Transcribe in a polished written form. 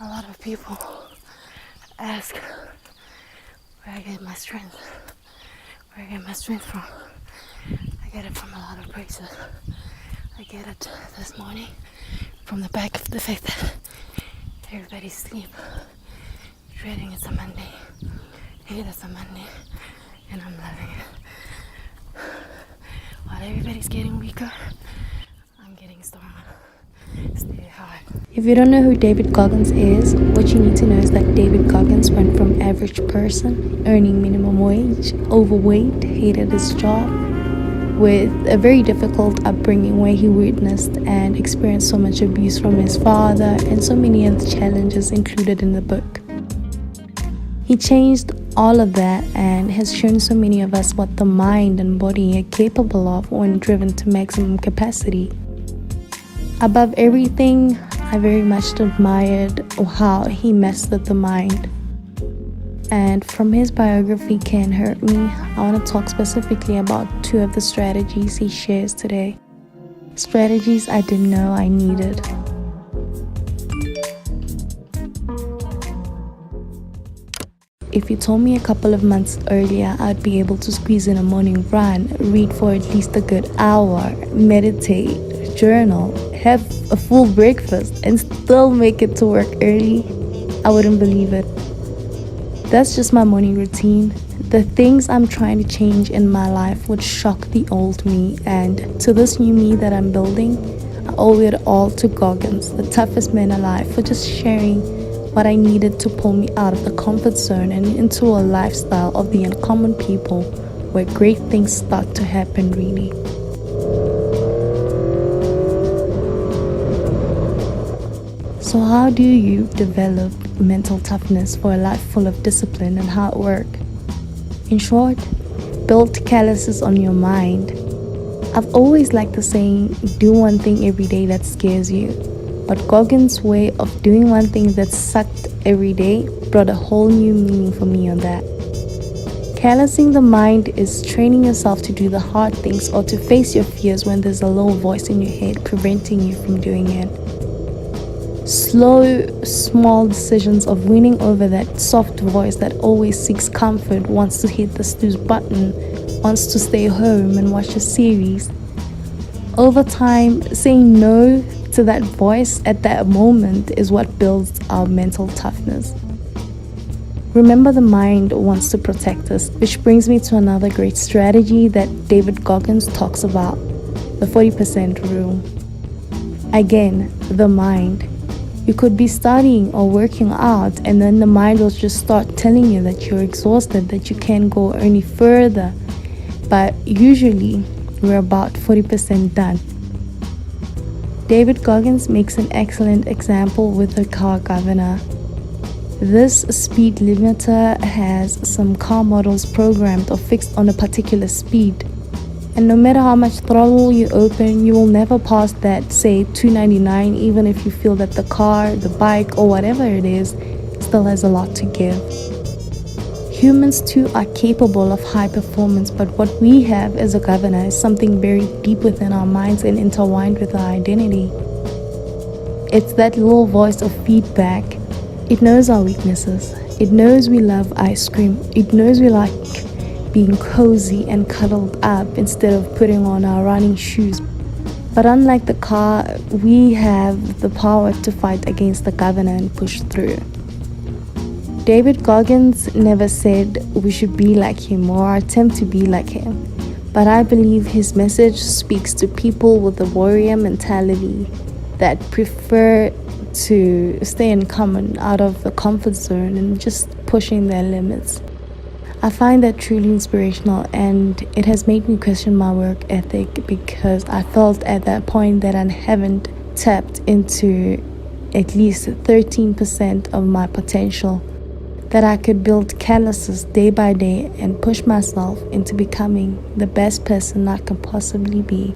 A lot of people ask where I get my strength. Where I get my strength from. I get it from a lot of places. I get it this morning from the back of the fact that everybody's asleep, dreading it's a Monday. Hey, that's a Monday, and I'm loving it. While everybody's getting weaker, I'm getting stronger. Stay hard. If you don't know who David Goggins is, what you need to know is that David Goggins went from average person, earning minimum wage, overweight, hated his job, with a very difficult upbringing where he witnessed and experienced so much abuse from his father and so many other challenges included in the book. He changed all of that and has shown so many of us what the mind and body are capable of when driven to maximum capacity. Above everything, I very much admired how he mastered the mind. And from his biography, 𝐋𝐈𝐊𝐄, I want to talk specifically about 2 of the strategies he shares today. Strategies I didn't know I needed. If you told me a couple of months earlier I'd be able to squeeze in a morning run, read for at least a good hour, meditate, journal, have a full breakfast, and still make it to work early, I wouldn't believe it. That's just my morning routine. The things I'm trying to change in my life would shock the old me, and to this new me that I'm building, I owe it all to Goggins, the toughest man alive, for just sharing what I needed to pull me out of the comfort zone and into a lifestyle of the uncommon people where great things start to happen really. So how do you develop mental toughness for a life full of discipline and hard work? In short, build calluses on your mind. I've always liked the saying, do one thing every day that scares you. But Goggins' way of doing one thing that sucked every day brought a whole new meaning for me on that. Callousing the mind is training yourself to do the hard things or to face your fears when there's a low voice in your head preventing you from doing it. Slow, small decisions of winning over that soft voice that always seeks comfort, wants to hit the snooze button, wants to stay home and watch a series. Over time, saying no to that voice at that moment is what builds our mental toughness. Remember, the mind wants to protect us, which brings me to another great strategy that David Goggins talks about, the 40% rule. Again, the mind. You could be studying or working out, and then the mind will just start telling you that you're exhausted, that you can't go any further. But usually, we're about 40% done. David Goggins makes an excellent example with the car governor. This speed limiter has some car models programmed or fixed on a particular speed. And no matter how much throttle you open, you will never pass that, say, 299, even if you feel that the car, the bike, or whatever it is, still has a lot to give. Humans too are capable of high performance, but what we have as a governor is something very deep within our minds and intertwined with our identity. It's that little voice of feedback. It knows our weaknesses. It knows we love ice cream. It knows we like being cozy and cuddled up instead of putting on our running shoes. But unlike the car, we have the power to fight against the governor and push through. David Goggins never said we should be like him or attempt to be like him, but I believe his message speaks to people with a warrior mentality that prefer to stay in common out of the comfort zone and just pushing their limits. I find that truly inspirational, and it has made me question my work ethic because I felt at that point that I haven't tapped into at least 13% of my potential, that I could build calluses day by day and push myself into becoming the best person I can possibly be.